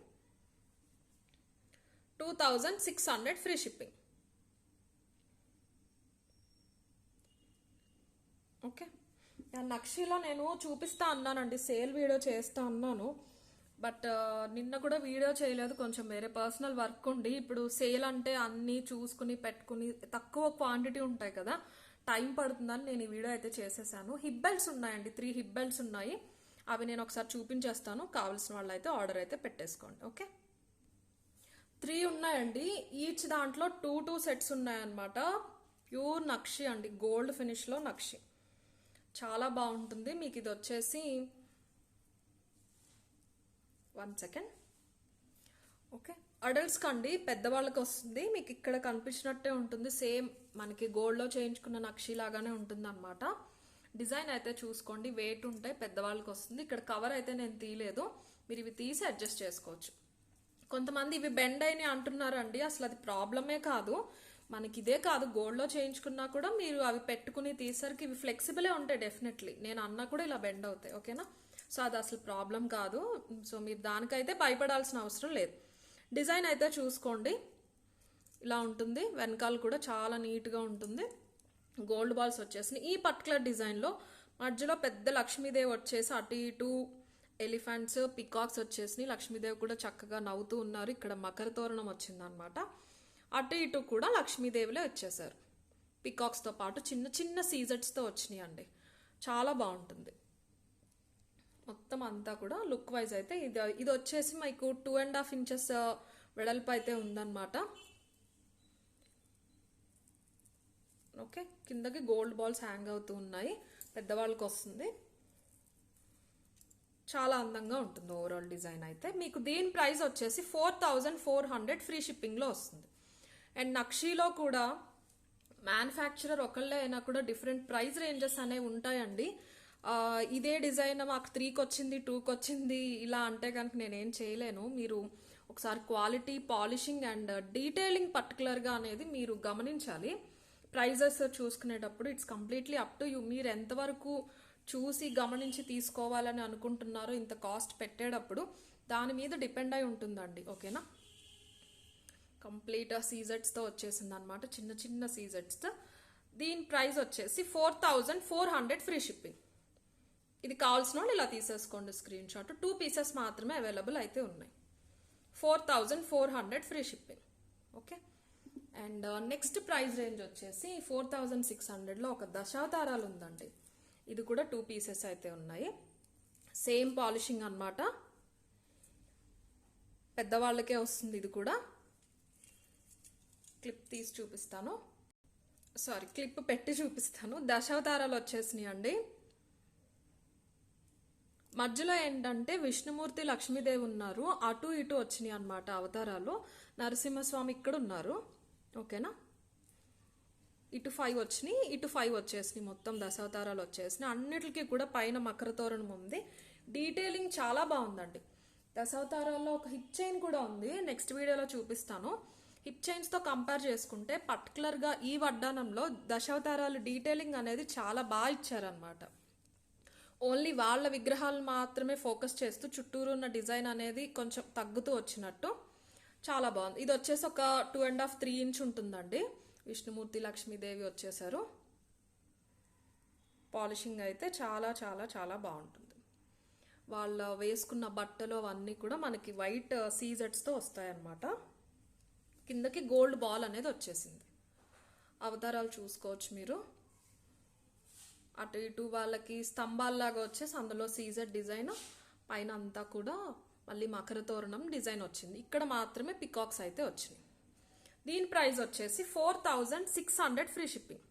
2600 free shipping. ఓకే, నక్షిలో నేను చూపిస్తా అన్నానండి, సేల్ వీడియో చేస్తా అన్నాను, బట్ నిన్న కూడా వీడియో చేయలేదు, కొంచెం వేరే పర్సనల్ వర్క్ ఉండి. ఇప్పుడు సేల్ అంటే అన్నీ చూసుకుని పెట్టుకుని తక్కువ క్వాంటిటీ ఉంటాయి కదా, టైం పడుతుందని నేను ఈ వీడియో అయితే చేసేసాను. హిప్ బెల్ట్స్ ఉన్నాయండి, 3 హిప్ బెల్ట్స్ ఉన్నాయి. అవి నేను ఒకసారి చూపించేస్తాను. కావాల్సిన వాళ్ళు అయితే ఆర్డర్ అయితే పెట్టేసుకోండి. ఓకే, 3 ఉన్నాయండి. ఈచ్ దాంట్లో 2 సెట్స్ ఉన్నాయన్నమాట. ప్యూర్ నక్షి అండి, గోల్డ్ ఫినిష్లో నక్షి, చాలా బాగుంటుంది. మీకు ఇది వచ్చేసి 1 సెకండ్. ఓకే, అడల్ట్స్ కండి, పెద్దవాళ్ళకి వస్తుంది. మీకు ఇక్కడ కనిపించినట్టే ఉంటుంది, సేమ్ మనకి గోల్డ్లో చేయించుకున్న నక్షి లాగానే ఉంటుంది అనమాట. డిజైన్ అయితే చూసుకోండి, వెయిట్ ఉంటాయి, పెద్దవాళ్ళకి వస్తుంది. ఇక్కడ కవర్ అయితే నేను తీయలేదు, మీరు ఇవి తీసి అడ్జస్ట్ చేసుకోవచ్చు. కొంతమంది ఇవి బెండ్ అయినాయి అంటున్నారండి, అసలు అది ప్రాబ్లమే కాదు. మనకి ఇదే కాదు, గోల్డ్లో చేయించుకున్నా కూడా మీరు అవి పెట్టుకుని తీసరికి ఇవి ఫ్లెక్సిబులే ఉంటాయి డెఫినెట్లీ. నేను అన్నా కూడా ఇలా బెండ్ అవుతాయి, ఓకేనా. సో అది అసలు ప్రాబ్లం కాదు. సో మీరు దానికైతే భయపడాల్సిన అవసరం లేదు. డిజైన్ అయితే చూసుకోండి, ఇలా ఉంటుంది. వెనకాల కూడా చాలా నీట్గా ఉంటుంది. గోల్డ్ బాల్స్ వచ్చేసి ఈ పర్టికులర్ డిజైన్లో మధ్యలో పెద్ద లక్ష్మీదేవి వచ్చేసి అటు ఇటు ఎలిఫెంట్స్, పికాక్స్ వచ్చేసి లక్ష్మీదేవి కూడా చక్కగా నవ్వుతూ ఉన్నారు. ఇక్కడ మకర తోరణం వచ్చిందనమాట. అటు ఇటు కూడా లక్ష్మీదేవిలే వచ్చేసారు. పికాక్స్తో పాటు చిన్న చిన్న సీజెట్స్తో వచ్చినాయి అండి. చాలా బాగుంటుంది మొత్తం అంతా కూడా. లుక్ వైజ్ అయితే ఇది వచ్చేసి మీకు 2.5 ఇంచెస్ వెడల్పు అయితే ఉందన్నమాట. ఓకే, కిందకి గోల్డ్ బాల్స్ హ్యాంగ్ అవుతూ ఉన్నాయి. పెద్దవాళ్ళకి వస్తుంది, చాలా అందంగా ఉంటుంది ఓవరాల్ డిజైన్ అయితే. మీకు దీని ప్రైస్ వచ్చేసి 4400 ఫ్రీ షిప్పింగ్లో వస్తుంది. అండ్ నక్షీలో కూడా మ్యానుఫ్యాక్చరర్ ఒకళ్ళే అయినా కూడా డిఫరెంట్ ప్రైస్ రేంజెస్ అనేవి ఉంటాయండి. ఇదే డిజైన్ మాకు 3కి వచ్చింది, 2కి వచ్చింది ఇలా అంటే కనుక నేనేం చేయలేను. మీరు ఒకసారి క్వాలిటీ, పాలిషింగ్ అండ్ డీటెయిలింగ్ పర్టికులర్గా అనేది మీరు గమనించాలి. ప్రైజెస్ చూసుకునేటప్పుడు it's completely up to you. మీరు ఎంతవరకు చూసి గమనించి తీసుకోవాలని అనుకుంటున్నారో ఇంత కాస్ట్ పెట్టేటప్పుడు దాని మీద డిపెండ్ అయి ఉంటుందండి, ఓకేనా. కంప్లీట్ సీజెట్స్తో వచ్చేసింది అనమాట, చిన్న చిన్న సీజెట్స్తో. దీని ప్రైస్ వచ్చేసి 4400 ఫ్రీ షిప్పింగ్. ఇది కావాల్సిన వాళ్ళు ఇలా తీసేసుకోండి స్క్రీన్ షాట్. 2 పీసెస్ మాత్రమే అవైలబుల్ అయితే ఉన్నాయి. 4400 free shipping, okay. And next price range వచ్చేసి 4600లో ఒక దశావతారాలు ఉందండి. ఇది కూడా 2 పీసెస్ అయితే ఉన్నాయి. సేమ్ పాలిషింగ్ అనమాట, పెద్దవాళ్ళకే వస్తుంది. ఇది కూడా క్లిప్ తీసి చూపిస్తాను, సారీ క్లిప్ పెట్టి చూపిస్తాను. దశావతారాలు వచ్చేసినాయి అండి. మధ్యలో ఏంటంటే విష్ణుమూర్తి, లక్ష్మీదేవి ఉన్నారు. అటు ఇటు వచ్చినాయి అనమాట అవతారాలు. నరసింహస్వామి ఇక్కడ ఉన్నారు, ఓకేనా. ఇటు 5 వచ్చినాయి, ఇటు 5 వచ్చేసినాయి. మొత్తం దశావతారాలు వచ్చేసినాయి. అన్నిటికీ కూడా పైన మకర తోరణం ఉంది. డీటెయిలింగ్ చాలా బాగుందండి. దశావతారాల్లో ఒక హిప్ చైన్ కూడా ఉంది, నెక్స్ట్ వీడియోలో చూపిస్తాను. హిప్ చైన్స్తో కంపేర్ చేసుకుంటే పర్టికులర్గా ఈ వడ్డానంలో దశావతారాలు డీటెయిలింగ్ అనేది చాలా బాగా ఇచ్చారనమాట. ఓన్లీ వాళ్ళ విగ్రహాలు మాత్రమే ఫోకస్ చేస్తూ చుట్టూరు ఉన్న డిజైన్ అనేది కొంచెం తగ్గుతూ వచ్చినట్టు చాలా బాగుంది. ఇది వచ్చేసి ఒక 2.5, 3 ఇంచ్ ఉంటుందండి. విష్ణుమూర్తి, లక్ష్మీదేవి వచ్చేసారు. పాలిషింగ్ అయితే చాలా చాలా చాలా బాగుంటుంది. వాళ్ళ వేసుకున్న బట్టలు అవన్నీ కూడా మనకి వైట్ సీజెట్స్తో వస్తాయన్నమాట. కిందకి గోల్డ్ బాల్ అనేది వచ్చేసింది. అవతారాలు చూసుకోవచ్చు మీరు. అటు ఇటు వాళ్ళకి స్తంభాల్లాగా వచ్చేసి అందులో సీజెడ్ డిజైన్, పైన అంతా కూడా మళ్ళీ మకర తోరణం డిజైన్ వచ్చింది. ఇక్కడ మాత్రమే పికాక్స్ అయితే వచ్చినాయి. దీని ప్రైస్ వచ్చేసి 4600 ఫ్రీ షిప్పింగ్.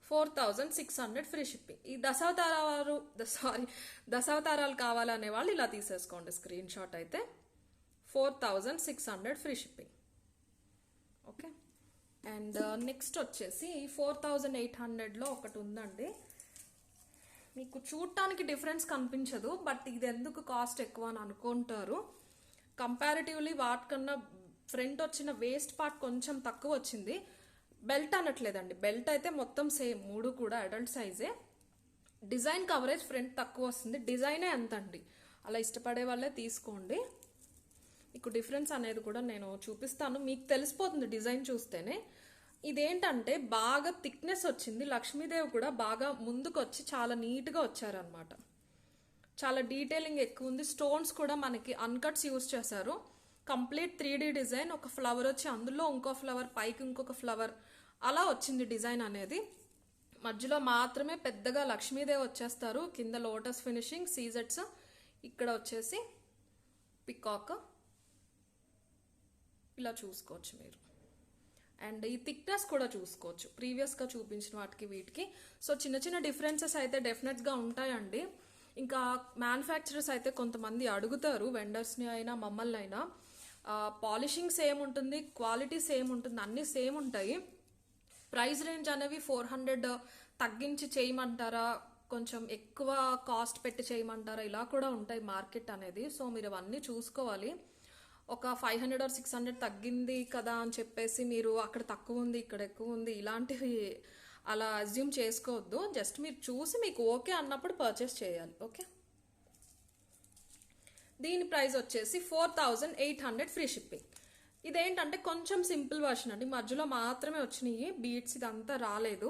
4600 free shipping. ఈ దశావతారాలు కావాలనే వాళ్ళు ఇలా తీసేసుకోండి స్క్రీన్ షాట్ అయితే. 4600 free shipping, okay. And next వచ్చేసి 4800లో ఒకటి ఉందండి. మీకు చూడటానికి డిఫరెన్స్ కనిపించదు, బట్ ఇది ఎందుకు కాస్ట్ ఎక్కువ అని అనుకుంటారు. కంపారిటివ్లీ వాటికన్నా ఫ్రంట్ వచ్చిన వేస్ట్ పార్ట్ కొంచెం తక్కువ వచ్చింది. బెల్ట్ అనట్లేదండి, బెల్ట్ అయితే మొత్తం సేమ్, 3 కూడా అడల్ట్ సైజే. డిజైన్ కవరేజ్ ఫ్రంట్ తక్కువ వస్తుంది, డిజైనే ఎంత అండి. అలా ఇష్టపడే వాళ్ళే తీసుకోండి. మీకు డిఫరెన్స్ అనేది కూడా నేను చూపిస్తాను, మీకు తెలిసిపోతుంది డిజైన్ చూస్తేనే. ఇదేంటంటే బాగా థిక్నెస్ వచ్చింది. లక్ష్మీదేవి కూడా బాగా ముందుకు వచ్చి చాలా నీట్గా వచ్చారనమాట. చాలా డీటెయిలింగ్ ఎక్కువ ఉంది. స్టోన్స్ కూడా మనకి అన్కట్స్ యూజ్ చేశారు. Complete 3D design. ఒక ఫ్లవర్ వచ్చి అందులో ఇంకో ఫ్లవర్, పైకి ఇంకొక ఫ్లవర్, అలా వచ్చింది డిజైన్ అనేది. మధ్యలో మాత్రమే పెద్దగా లక్ష్మీదేవి వచ్చేస్తారు. కింద లోటస్ ఫినిషింగ్, సీజెట్స్, ఇక్కడ వచ్చేసి పికాక్, ఇలా చూసుకోవచ్చు మీరు. అండ్ ఈ థిక్నెస్ కూడా చూసుకోవచ్చు ప్రీవియస్గా చూపించిన వాటికి వీటికి. సో చిన్న చిన్న డిఫరెన్సెస్ అయితే డెఫినెట్గా ఉంటాయండి. ఇంకా మ్యానుఫ్యాక్చరర్స్ అయితే కొంతమంది అడుగుతారు, వెండర్స్ని అయినా మమ్మల్ని అయినా, పాలిషింగ్ సేమ్ ఉంటుంది, క్వాలిటీ సేమ్ ఉంటుంది, అన్నీ సేమ్ ఉంటాయి. ప్రైస్ రేంజ్ అనేవి 400 తగ్గించి చేయమంటారా, కొంచెం ఎక్కువ కాస్ట్ పెట్టి చేయమంటారా, ఇలా కూడా ఉంటాయి మార్కెట్ అనేది. సో మీరు అవన్నీ చూసుకోవాలి. ఒక 500 or 600 తగ్గింది కదా అని చెప్పేసి మీరు అక్కడ తక్కువ ఉంది ఇక్కడ ఎక్కువ ఉంది ఇలాంటివి అలా అజ్యూమ్ చేసుకోవద్దు. జస్ట్ మీరు చూసి మీకు ఓకే అన్నప్పుడు పర్చేస్ చేయాలి. ఓకే, దీని ప్రైస్ వచ్చేసి 4800 ఫ్రీ షిప్పింగ్. ఇదేంటంటే కొంచెం సింపుల్ వర్షన్ అండి, మధ్యలో మాత్రమే వచ్చినాయి బీడ్స్, ఇదంతా రాలేదు.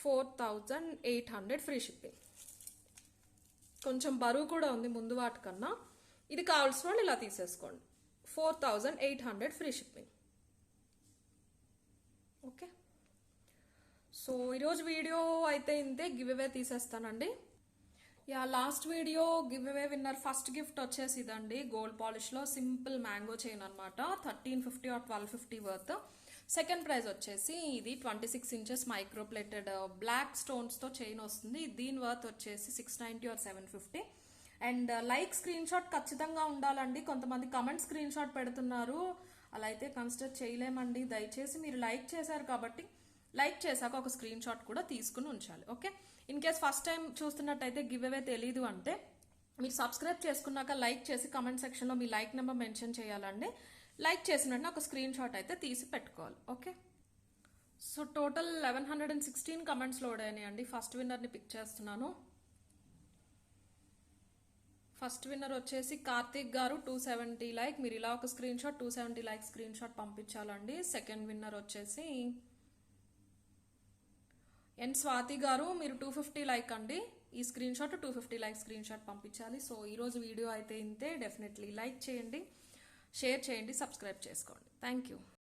4800 ఫ్రీ షిప్పింగ్. కొంచెం బరువు కూడా ఉంది ముందు వాటికన్నా. ఇది కావాల్సిన వాళ్ళు ఇలా తీసేసుకోండి. 4800 ఫ్రీ షిప్పింగ్. ఓకే, సో ఈరోజు వీడియో అయితే ఇంతే. గివ్ అవే తీసేస్తానండి. Yeah, last video give away winner first gift వచ్చేసి ఇదండి, గోల్డ్ పాలిష్లో సింపుల్ మ్యాంగో చైన్ అనమాట. 1350 or 1250 వర్త్. సెకండ్ ప్రైజ్ వచ్చేసి ఇది 26 inches మైక్రో ప్లేటెడ్ బ్లాక్ స్టోన్స్తో చైన్ వస్తుంది. దీని వర్త్ వచ్చేసి 690 or 750. And like screenshot ఖచ్చితంగా ఉండాలండి. కొంతమంది కమెంట్ స్క్రీన్ షాట్ పెడుతున్నారు, అలా అయితే కన్సిడర్ చేయలేమండి. దయచేసి మీరు లైక్ చేశారు కాబట్టి లైక్ చేశాక ఒక స్క్రీన్ షాట్ కూడా తీసుకుని ఉంచాలి. Okay, in case first time చూస్తున్నట్టయితే గివ్ అవే తెలీదు అంటే మీరు సబ్స్క్రైబ్ చేసుకున్నాక లైక్ చేసి కమెంట్ సెక్షన్లో మీ లైక్ నెంబర్ మెన్షన్ చేయాలండి. లైక్ చేసిన ఒక స్క్రీన్ షాట్ అయితే తీసి పెట్టుకోవాలి. Okay, so total 1116 comments load అయినాయండి. ఫస్ట్ విన్నర్ని పిక్ చేస్తున్నాను. ఫస్ట్ విన్నర్ వచ్చేసి కార్తీక్ గారు 270 లైక్. మీరు ఇలా ఒక screenshot 270 like screenshot పంపించాలండి. సెకండ్ విన్నర్ వచ్చేసి ఎన్ స్వాతి గారు, మీరు 250 లైక్ అండి. ఈ screen shot 250 like screen shot పంపించాలి. సో ఈరోజు వీడియో అయితే ఇంతే. డెఫినెట్లీ లైక్ చేయండి, షేర్ చేయండి, సబ్స్క్రైబ్ చేసుకోండి. Thank you.